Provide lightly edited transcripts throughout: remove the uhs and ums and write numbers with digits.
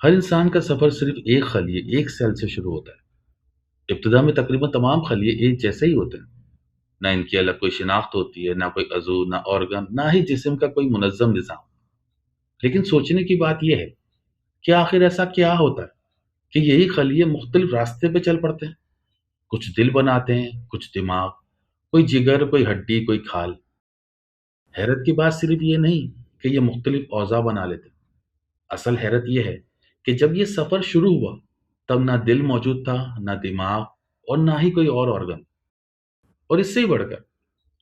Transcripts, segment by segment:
ہر انسان کا سفر صرف ایک خلیے ایک سیل سے شروع ہوتا ہے۔ ابتدا میں تقریباً تمام خلیے ایک جیسے ہی ہوتے ہیں۔ نہ ان کی الگ کوئی شناخت ہوتی ہے، نہ کوئی عضو، نہ آرگن، نہ ہی جسم کا کوئی منظم نظام۔ لیکن سوچنے کی بات یہ ہے کہ آخر ایسا کیا ہوتا ہے کہ یہی خلیے مختلف راستے پہ چل پڑتے ہیں؟ کچھ دل بناتے ہیں، کچھ دماغ، کوئی جگر، کوئی ہڈی، کوئی کھال۔ حیرت کی بات صرف یہ نہیں کہ یہ مختلف اعضاء بنا لیتے ہیں۔ اصل حیرت یہ ہے کہ جب یہ سفر شروع ہوا تب نہ دل موجود تھا، نہ دماغ، اور نہ ہی کوئی اور آرگن۔ اور اس سے ہی بڑھ کر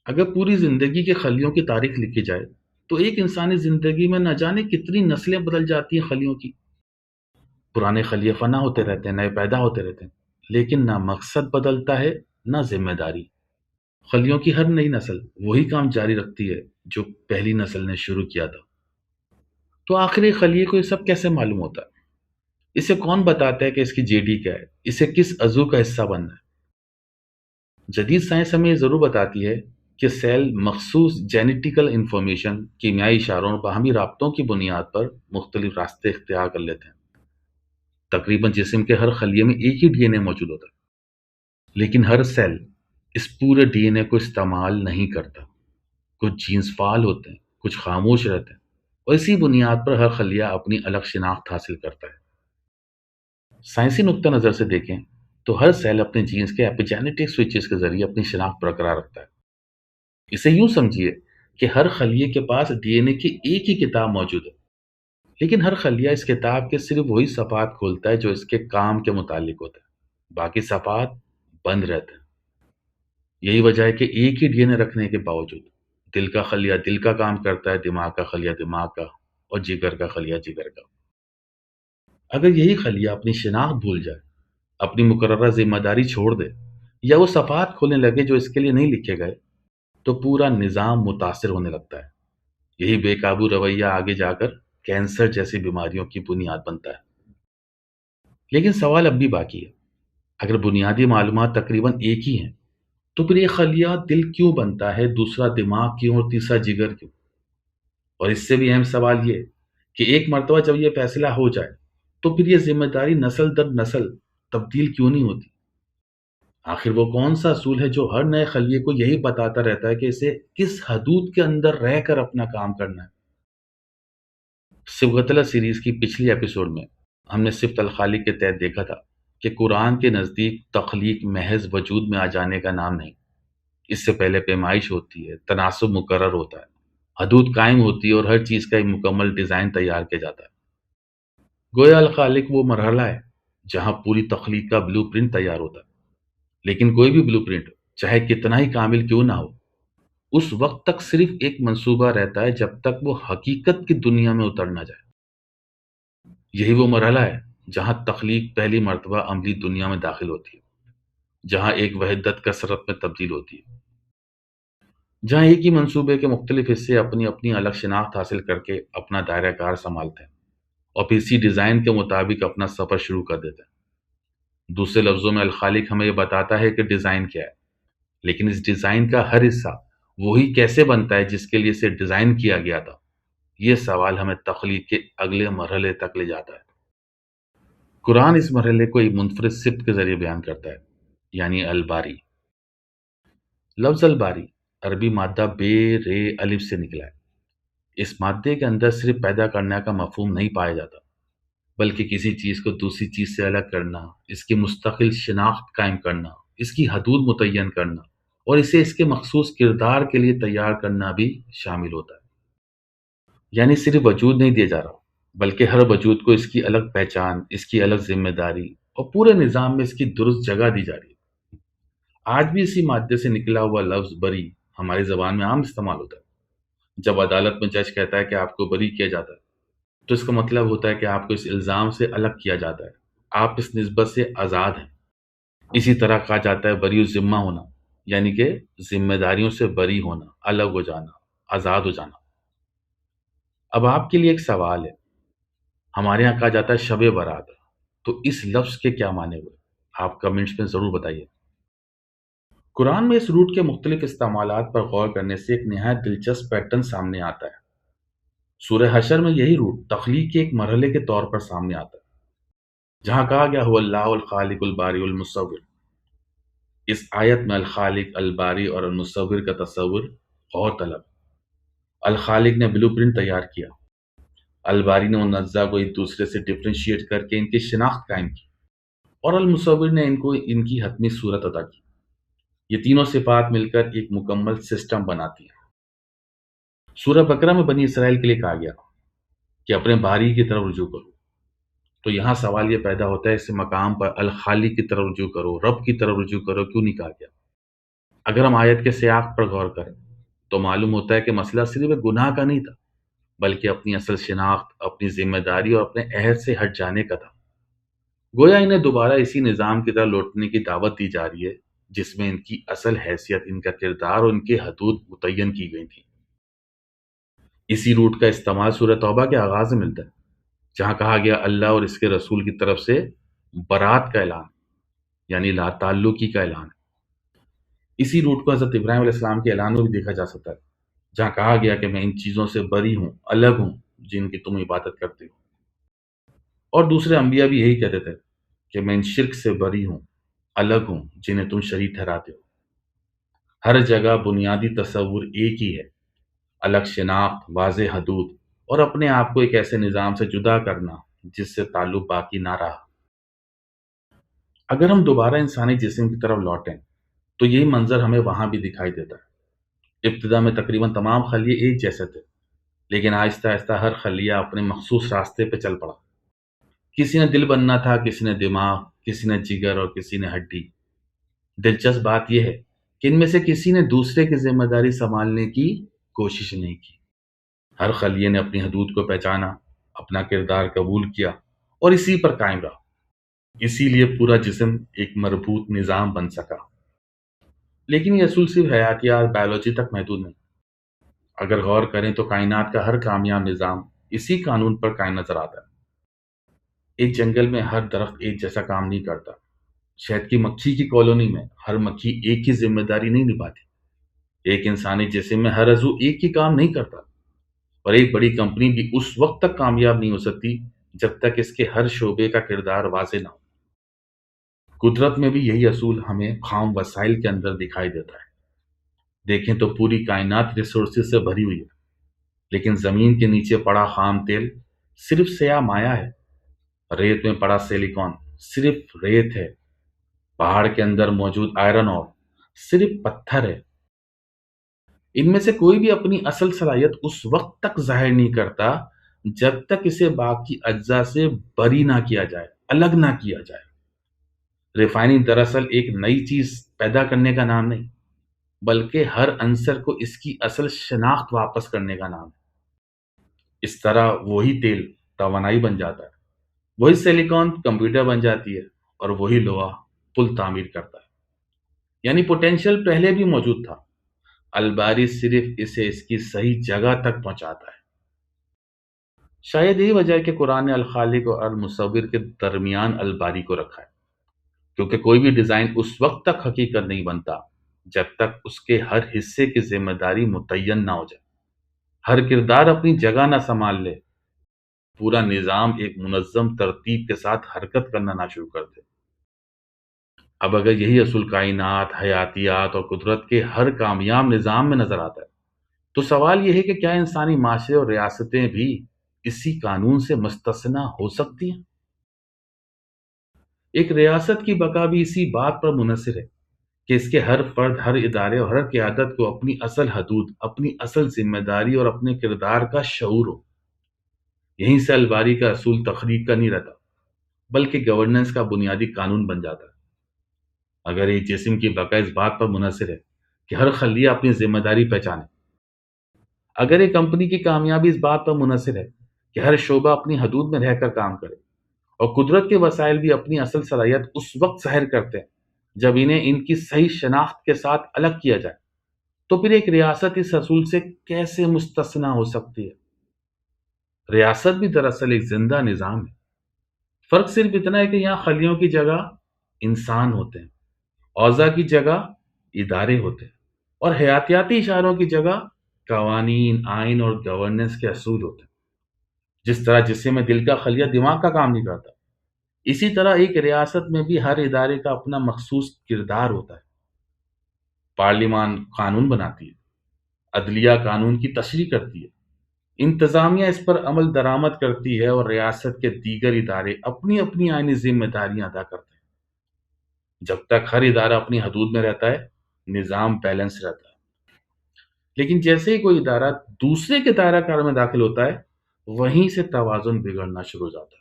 اگر پوری زندگی کے خلیوں کی تاریخ لکھی جائے تو ایک انسانی زندگی میں نہ جانے کتنی نسلیں بدل جاتی ہیں خلیوں کی۔ پرانے خلیے فنا ہوتے رہتے ہیں، نئے پیدا ہوتے رہتے ہیں، لیکن نہ مقصد بدلتا ہے، نہ ذمہ داری۔ خلیوں کی ہر نئی نسل وہی کام جاری رکھتی ہے جو پہلی نسل نے شروع کیا تھا۔ تو آخر ایک خلیے کو یہ سب کیسے معلوم ہوتا ہے؟ اسے کون بتاتا ہے کہ اس کی جی ڈی کیا ہے؟ اسے کس عضو کا حصہ بننا ہے؟ جدید سائنس ہمیں یہ ضرور بتاتی ہے کہ سیل مخصوص جینیٹیکل انفارمیشن، کیمیائی اشاروں اور باہمی رابطوں کی بنیاد پر مختلف راستے اختیار کر لیتے ہیں۔ تقریباً جسم کے ہر خلیے میں ایک ہی ڈی این اے موجود ہوتا ہے، لیکن ہر سیل اس پورے ڈی این اے کو استعمال نہیں کرتا۔ کچھ جینز فعال ہوتے ہیں، کچھ خاموش رہتے ہیں، اور اسی بنیاد پر ہر خلیہ اپنی الگ شناخت حاصل کرتا ہے۔ سائنسی نقطہ نظر سے دیکھیں تو ہر سیل اپنے جینز کے ایپیجینیٹک سوئچز کے ذریعے اپنی شناخت برقرار رکھتا ہے۔ اسے یوں سمجھیے کہ ہر خلیے کے پاس ڈی این اے کی ایک ہی کتاب موجود ہے، لیکن ہر خلیہ اس کتاب کے صرف وہی صفحات کھولتا ہے جو اس کے کام کے متعلق ہوتا ہے، باقی صفحات بند رہتے ہیں۔ یہی وجہ ہے کہ ایک ہی ڈی این اے رکھنے کے باوجود دل کا خلیہ دل کا کام کرتا ہے، دماغ کا خلیہ دماغ کا، اور جگر کا خلیہ جگر کا۔ اگر یہی خلیہ اپنی شناخت بھول جائے، اپنی مقررہ ذمہ داری چھوڑ دے، یا وہ صفحات کھولنے لگے جو اس کے لیے نہیں لکھے گئے، تو پورا نظام متاثر ہونے لگتا ہے۔ یہی بے قابو رویہ آگے جا کر کینسر جیسی بیماریوں کی بنیاد بنتا ہے۔ لیکن سوال اب بھی باقی ہے، اگر بنیادی معلومات تقریباً ایک ہی ہیں تو پھر یہ خلیہ دل کیوں بنتا ہے، دوسرا دماغ کیوں، اور تیسرا جگر کیوں؟ اور اس سے بھی اہم سوال یہ کہ ایک مرتبہ جب یہ فیصلہ ہو جائے تو پھر یہ ذمہ داری نسل در نسل تبدیل کیوں نہیں ہوتی؟ آخر وہ کون سا اصول ہے جو ہر نئے خلیے کو یہی بتاتا رہتا ہے کہ اسے کس حدود کے اندر رہ کر اپنا کام کرنا ہے؟ صبغت اللہ سیریز کی پچھلی ایپیسوڈ میں ہم نے صفت الخالق کے تحت دیکھا تھا کہ قرآن کے نزدیک تخلیق محض وجود میں آ جانے کا نام نہیں۔ اس سے پہلے پیمائش ہوتی ہے، تناسب مقرر ہوتا ہے، حدود قائم ہوتی ہے، اور ہر چیز کا ایک مکمل ڈیزائن تیار کیا جاتا ہے۔ گویا الخالق وہ مرحلہ ہے جہاں پوری تخلیق کا بلو پرنٹ تیار ہوتا ہے، لیکن کوئی بھی بلو پرنٹ چاہے کتنا ہی کامل کیوں نہ ہو، اس وقت تک صرف ایک منصوبہ رہتا ہے جب تک وہ حقیقت کی دنیا میں اتر نہ جائے۔ یہی وہ مرحلہ ہے جہاں تخلیق پہلی مرتبہ عملی دنیا میں داخل ہوتی ہے، جہاں ایک وحدت کثرت میں تبدیل ہوتی ہے، جہاں ایک ہی منصوبے کے مختلف حصے اپنی اپنی الگ شناخت حاصل کر کے اپنا دائرہ کار سنبھالتے ہیں، اور پھر اسی ڈیزائن کے مطابق اپنا سفر شروع کر دیتے ہیں۔ دوسرے لفظوں میں الخالق ہمیں یہ بتاتا ہے کہ ڈیزائن کیا ہے، لیکن اس ڈیزائن کا ہر حصہ وہی کیسے بنتا ہے جس کے لیے اسے ڈیزائن کیا گیا تھا؟ یہ سوال ہمیں تخلیق کے اگلے مرحلے تک لے جاتا ہے۔ قرآن اس مرحلے کو ایک منفرد صفت کے ذریعے بیان کرتا ہے، یعنی الباری۔ لفظ الباری عربی مادہ بے رے الف سے نکلا ہے۔ اس مادے کے اندر صرف پیدا کرنے کا مفہوم نہیں پایا جاتا، بلکہ کسی چیز کو دوسری چیز سے الگ کرنا، اس کی مستقل شناخت قائم کرنا، اس کی حدود متعین کرنا، اور اسے اس کے مخصوص کردار کے لیے تیار کرنا بھی شامل ہوتا ہے۔ یعنی صرف وجود نہیں دیا جا رہا، بلکہ ہر وجود کو اس کی الگ پہچان، اس کی الگ ذمہ داری، اور پورے نظام میں اس کی درست جگہ دی جا رہی ہے۔ آج بھی اسی مادے سے نکلا ہوا لفظ بری ہماری زبان میں عام استعمال ہوتا ہے۔ جب عدالت میں جج کہتا ہے کہ آپ کو بری کیا جاتا ہے تو اس کا مطلب ہوتا ہے کہ آپ کو اس الزام سے الگ کیا جاتا ہے، آپ اس نسبت سے آزاد ہیں۔ اسی طرح کہا جاتا ہے بری الذمہ ہونا، یعنی کہ ذمہ داریوں سے بری ہونا، الگ ہو جانا، آزاد ہو جانا۔ اب آپ کے لیے ایک سوال ہے، ہمارے یہاں کہا جاتا ہے شب برات، تو اس لفظ کے کیا معنی ہوئے؟ آپ کمنٹس میں ضرور بتائیے۔ قرآن میں اس روٹ کے مختلف استعمالات پر غور کرنے سے ایک نہایت دلچسپ پیٹرن سامنے آتا ہے۔ سورہ حشر میں یہی روٹ تخلیق کے ایک مرحلے کے طور پر سامنے آتا ہے۔ جہاں کہا گیا هو اللہ الخالق الباری المصور، اس آیت میں الخالق، الباری اور المصور کا تصور غور طلب۔ الخالق نے بلو پرنٹ تیار کیا، الباری نے ان اجزاء کو ایک دوسرے سے ڈفرینشیٹ کر کے ان کی شناخت قائم کی، اور المصور نے ان کی حتمی صورت عطا کی۔ یہ تینوں صفات مل کر ایک مکمل سسٹم بناتی ہیں۔ سورہ بقرہ میں بنی اسرائیل کے لیے کہا گیا کہ اپنے باری کی طرف رجوع کرو، تو یہاں سوال یہ پیدا ہوتا ہے اس مقام پر الخالق کی طرف رجوع کرو، رب کی طرف رجوع کرو کیوں نہیں کہا گیا؟ اگر ہم آیت کے سیاق پر غور کریں تو معلوم ہوتا ہے کہ مسئلہ صرف ایک گناہ کا نہیں تھا، بلکہ اپنی اصل شناخت، اپنی ذمہ داری اور اپنے عہد سے ہٹ جانے کا تھا۔ گویا انہیں دوبارہ اسی نظام کی طرح لوٹنے کی دعوت دی جا رہی ہے جس میں ان کی اصل حیثیت، ان کا کردار اور ان کی حدود متعین کی گئی تھی۔ اسی روٹ کا استعمال سورہ توبہ کے آغاز میں ملتا ہے، جہاں کہا گیا اللہ اور اس کے رسول کی طرف سے برات کا اعلان، یعنی لا تعلقی کا اعلان۔ اسی روٹ کو حضرت ابراہیم علیہ السلام کے اعلان میں بھی دیکھا جا سکتا ہے، جہاں کہا گیا کہ میں ان چیزوں سے بری ہوں، الگ ہوں جن کی تم عبادت کرتے ہو۔ اور دوسرے انبیاء بھی یہی کہتے تھے کہ میں ان شرک سے بری ہوں، الگ ہوں جنہیں تم شریک ٹھہراتے ہو۔ ہر جگہ بنیادی تصور ایک ہی ہے، الگ شناخت، واضح حدود اور اپنے آپ کو ایک ایسے نظام سے جدا کرنا جس سے تعلق باقی نہ رہا۔ اگر ہم دوبارہ انسانی جسم کی طرف لوٹیں تو یہی منظر ہمیں وہاں بھی دکھائی دیتا ہے۔ ابتدا میں تقریباً تمام خلیے ایک جیسے تھے، لیکن آہستہ آہستہ ہر خلیہ اپنے مخصوص راستے پہ چل پڑا۔ کسی نے دل بننا تھا، کسی نے دماغ، کسی نے جگر اور کسی نے ہڈی۔ دلچسپ بات یہ ہے کہ ان میں سے کسی نے دوسرے کی ذمہ داری سنبھالنے کی کوشش نہیں کی۔ ہر خلیے نے اپنی حدود کو پہچانا، اپنا کردار قبول کیا اور اسی پر قائم رہا۔ اسی لیے پورا جسم ایک مربوط نظام بن سکا۔ لیکن یہ اصول صرف حیاتیات، بایولوجی تک محدود نہیں۔ اگر غور کریں تو کائنات کا ہر کامیاب نظام اسی قانون پر قائم نظر آتا ہے۔ ایک جنگل میں ہر درخت ایک جیسا کام نہیں کرتا۔ شہد کی مکھی کی کالونی میں ہر مکھی ایک ہی ذمہ داری نہیں نبھاتی۔ ایک انسانی جسم میں ہر عضو ایک ہی کام نہیں کرتا، اور ایک بڑی کمپنی بھی اس وقت تک کامیاب نہیں ہو سکتی جب تک اس کے ہر شعبے کا کردار واضح نہ ہو۔ قدرت میں بھی یہی اصول ہمیں خام وسائل کے اندر دکھائی دیتا ہے۔ دیکھیں تو پوری کائنات ریسورسز سے بھری ہوئی ہے، لیکن زمین کے نیچے پڑا خام تیل صرف سیاہ مایہ ہے۔ ریت میں پڑا سیلیکون صرف ریت ہے۔ پہاڑ کے اندر موجود آئرن اور صرف پتھر ہے۔ ان میں سے کوئی بھی اپنی اصل صلاحیت اس وقت تک ظاہر نہیں کرتا جب تک اسے باقی اجزاء سے بری نہ کیا جائے، الگ نہ کیا جائے۔ ریفائننگ دراصل ایک نئی چیز پیدا کرنے کا نام نہیں، بلکہ ہر عنصر کو اس کی اصل شناخت واپس کرنے کا نام ہے۔ اس طرح وہی تیل توانائی بن جاتا ہے، وہی سیلیکون کمپیوٹر بن جاتی ہے، اور وہی لوہا پل تعمیر کرتا ہے۔ یعنی پوٹینشیل پہلے بھی موجود تھا، الباری صرف اسے اس کی صحیح جگہ تک پہنچاتا ہے۔ شاید یہی وجہ ہے کہ قرآن نے الخالق اور المصور کے درمیان الباری کو رکھا ہے، کیونکہ کوئی بھی ڈیزائن اس وقت تک حقیقت نہیں بنتا جب تک اس کے ہر حصے کی ذمہ داری متعین نہ ہو جائے، ہر کردار اپنی جگہ نہ سنبھال لے، پورا نظام ایک منظم ترتیب کے ساتھ حرکت کرنا نہ شروع کر دے۔ اب اگر یہی اصول کائنات، حیاتیات اور قدرت کے ہر کامیاب نظام میں نظر آتا ہے تو سوال یہ ہے کہ کیا انسانی معاشرے اور ریاستیں بھی اسی قانون سے مستثنا ہو سکتی ہیں؟ ایک ریاست کی بقا بھی اسی بات پر منحصر ہے کہ اس کے ہر فرد، ہر ادارے اور ہر قیادت کو اپنی اصل حدود، اپنی اصل ذمہ داری اور اپنے کردار کا شعور ہو۔ یہیں سے الباری کا اصول تخلیق کا نہیں رہتا، بلکہ گورننس کا بنیادی قانون بن جاتا ہے۔ اگر ایک جسم کی بقا اس بات پر منحصر ہے کہ ہر خلیہ اپنی ذمہ داری پہچانے، اگر ایک کمپنی کی کامیابی اس بات پر منحصر ہے کہ ہر شعبہ اپنی حدود میں رہ کر کام کرے، اور قدرت کے وسائل بھی اپنی اصل صلاحیت اس وقت ظاہر کرتے ہیں جب انہیں ان کی صحیح شناخت کے ساتھ الگ کیا جائے، تو پھر ایک ریاست اس اصول سے کیسے مستثنا ہو سکتی ہے؟ ریاست بھی دراصل ایک زندہ نظام ہے۔ فرق صرف اتنا ہے کہ یہاں خلیوں کی جگہ انسان ہوتے ہیں، اوضاع کی جگہ ادارے ہوتے ہیں، اور حیاتیاتی اشاروں کی جگہ قوانین، آئین اور گورننس کے اصول ہوتے ہیں۔ جس طرح جسم میں دل کا خلیہ دماغ کا کام نہیں کرتا، اسی طرح ایک ریاست میں بھی ہر ادارے کا اپنا مخصوص کردار ہوتا ہے۔ پارلیمان قانون بناتی ہے، عدلیہ قانون کی تشریح کرتی ہے، انتظامیہ اس پر عمل درآمد کرتی ہے، اور ریاست کے دیگر ادارے اپنی اپنی آئینی ذمہ داریاں ادا کرتے ہیں۔ جب تک ہر ادارہ اپنی حدود میں رہتا ہے، نظام بیلنس رہتا ہے۔ لیکن جیسے ہی کوئی ادارہ دوسرے کے دائرہ کار میں داخل ہوتا ہے، وہیں سے توازن بگڑنا شروع ہو جاتا ہے۔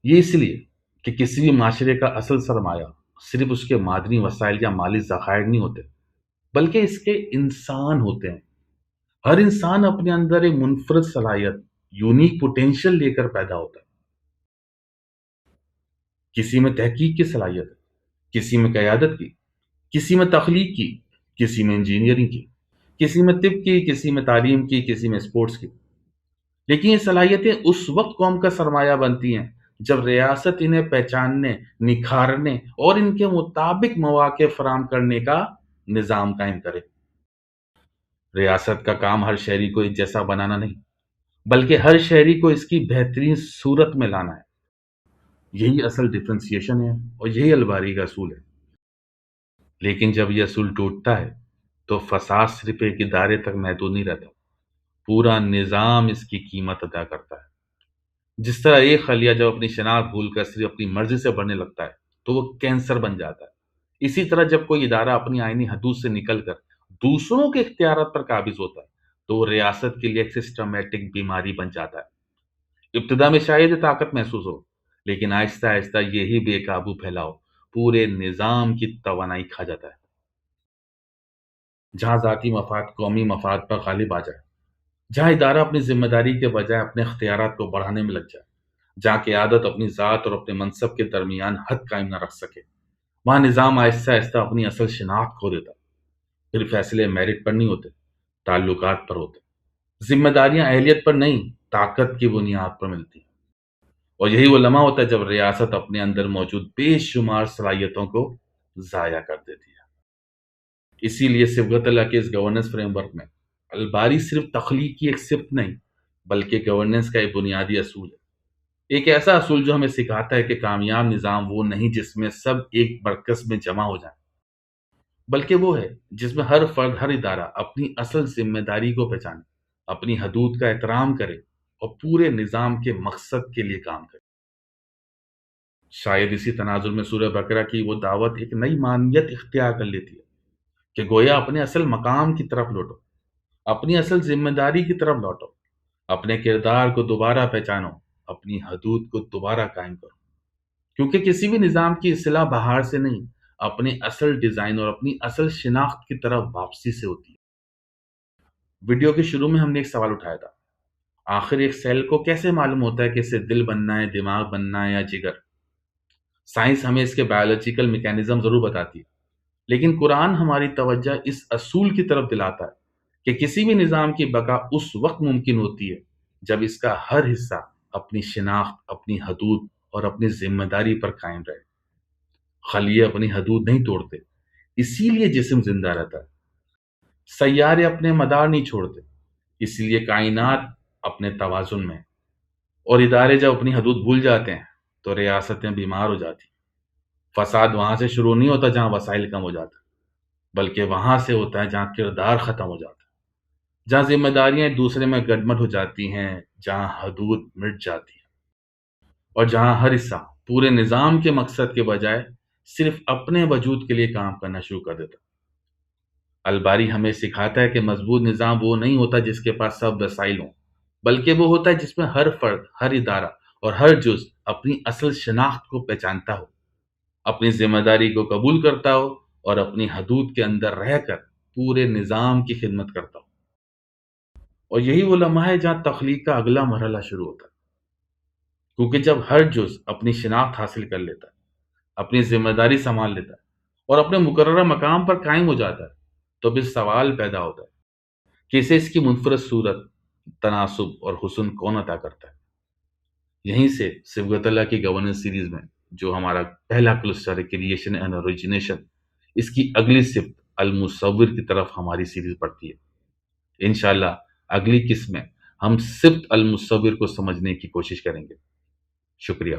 یہ اس لیے کہ کسی بھی معاشرے کا اصل سرمایہ صرف اس کے معدنی وسائل یا مالی ذخائر نہیں ہوتے، بلکہ اس کے انسان ہوتے ہیں۔ ہر انسان اپنے اندر ایک منفرد صلاحیت، یونیک پوٹینشل لے کر پیدا ہوتا ہے۔ کسی میں تحقیق کی صلاحیت ہے، کسی میں قیادت کی، کسی میں تخلیق کی، کسی میں انجینئرنگ کی، کسی میں طب کی، کسی میں تعلیم کی، کسی میں اسپورٹس کی۔ لیکن یہ صلاحیتیں اس وقت قوم کا سرمایہ بنتی ہیں جب ریاست انہیں پہچاننے، نکھارنے اور ان کے مطابق مواقع فراہم کرنے کا نظام قائم کرے۔ ریاست کا کام ہر شہری کو ایک جیسا بنانا نہیں، بلکہ ہر شہری کو اس کی بہترین صورت میں لانا ہے۔ یہی اصل ڈفرینسیشن ہے، اور یہی الباری کا اصول ہے۔ لیکن جب یہ اصول ٹوٹتا ہے تو فساد صرف ایک ادارے تک محدود نہیں رہتا، پورا نظام اس کی قیمت ادا کرتا ہے۔ جس طرح ایک خلیہ جب اپنی شناخت بھول کر صرف اپنی مرضی سے بڑھنے لگتا ہے تو وہ کینسر بن جاتا ہے، اسی طرح جب کوئی ادارہ اپنی آئینی حدود سے نکل کر دوسروں کے اختیارات پر قابض ہوتا ہے تو وہ ریاست کے لیے ایک سسٹمیٹک بیماری بن جاتا ہے۔ ابتدا میں شاید یہ طاقت محسوس ہو، لیکن آہستہ آہستہ یہی بے قابو پھیلاؤ پورے نظام کی توانائی کھا جاتا ہے۔ جہاں ذاتی مفاد قومی مفاد پر غالب آ جائے، جہاں ادارہ اپنی ذمہ داری کے بجائے اپنے اختیارات کو بڑھانے میں لگ جائے، جہاں قیادت اپنی ذات اور اپنے منصب کے درمیان حد قائم نہ رکھ سکے، وہاں نظام آہستہ آہستہ اپنی اصل شناخت کھو دیتا ہے۔ پھر فیصلے میرٹ پر نہیں ہوتے، تعلقات پر ہوتے، ذمہ داریاں اہلیت پر نہیں، طاقت کی بنیاد پر ملتی ہیں۔ اور یہی وہ لمحہ ہوتا ہے جب ریاست اپنے اندر موجود بے شمار صلاحیتوں کو ضائع کر دیتی ہے۔ اسی لیے صبغت اللہ کے اس گورننس فریم ورک میں الباری صرف تخلیق کی ایک صفت نہیں، بلکہ گورننس کا ایک بنیادی اصول ہے۔ ایک ایسا اصول جو ہمیں سکھاتا ہے کہ کامیاب نظام وہ نہیں جس میں سب ایک مرکز میں جمع ہو جائیں، بلکہ وہ ہے جس میں ہر فرد، ہر ادارہ اپنی اصل ذمہ داری کو پہچانے، اپنی حدود کا احترام کرے اور پورے نظام کے مقصد کے لیے کام کرے۔ شاید اسی تناظر میں سورہ بقرہ کی وہ دعوت ایک نئی معنیت اختیار کر لیتی ہے کہ گویا اپنے اصل مقام کی طرف لوٹو، اپنی اصل ذمہ داری کی طرف لوٹو، اپنے کردار کو دوبارہ پہچانو، اپنی حدود کو دوبارہ قائم کرو، کیونکہ کسی بھی نظام کی اصلاح باہر سے نہیں، اپنے اصل ڈیزائن اور اپنی اصل شناخت کی طرف واپسی سے ہوتی ہے۔ ویڈیو کے شروع میں ہم نے ایک سوال اٹھایا تھا، آخر ایک سیل کو کیسے معلوم ہوتا ہے کہ اسے دل بننا ہے، دماغ بننا ہے یا جگر؟ سائنس ہمیں اس کے بایولوجیکل میکینزم ضرور بتاتی ہے، لیکن قرآن ہماری توجہ اس اصول کی طرف دلاتا ہے کہ کسی بھی نظام کی بقا اس وقت ممکن ہوتی ہے جب اس کا ہر حصہ اپنی شناخت، اپنی حدود اور اپنی ذمہ داری پر قائم رہے۔ خلیے اپنی حدود نہیں توڑتے، اسی لیے جسم زندہ رہتا ہے۔ سیارے اپنے مدار نہیں چھوڑتے، اسی لیے کائنات اپنے توازن میں ہے۔ اور ادارے جب اپنی حدود بھول جاتے ہیں تو ریاستیں بیمار ہو جاتی ہیں۔ فساد وہاں سے شروع نہیں ہوتا جہاں وسائل کم ہو جاتا، بلکہ وہاں سے ہوتا ہے جہاں کردار ختم ہو جاتا ہے، جہاں ذمہ داریاں ایک دوسرے میں گڈمڈ ہو جاتی ہیں، جہاں حدود مٹ جاتی ہیں، اور جہاں ہر حصہ پورے نظام کے مقصد کے بجائے صرف اپنے وجود کے لیے کام کرنا شروع کر دیتا۔ الباری ہمیں سکھاتا ہے کہ مضبوط نظام وہ نہیں ہوتا جس کے پاس سب وسائل ہوں، بلکہ وہ ہوتا ہے جس میں ہر فرد، ہر ادارہ اور ہر جز اپنی اصل شناخت کو پہچانتا ہو، اپنی ذمہ داری کو قبول کرتا ہو اور اپنی حدود کے اندر رہ کر پورے نظام کی خدمت کرتا ہو۔ اور یہی وہ لمحہ ہے جہاں تخلیق کا اگلا مرحلہ شروع ہوتا ہے، کیونکہ جب ہر جز اپنی شناخت حاصل کر لیتا ہے، اپنی ذمہ داری سنبھال لیتا ہے اور اپنے مقررہ مقام پر قائم ہو جاتا ہے، تو پھر سوال پیدا ہوتا ہے کہ اسے اس کی منفرد صورت، تناسب اور حسن کون عطا کرتا ہے۔ یہیں سے صبغت اللہ کی گورننس سیریز میں جو ہمارا پہلا کلسٹر ہے، کریشن اینڈ اوریجنیشن، اس کی اگلی صفت المصور کی طرف ہماری سیریز بڑھتی ہے۔ انشاءاللہ اگلی قسم میں ہم صفت المصور کو سمجھنے کی کوشش کریں گے۔ شکریہ۔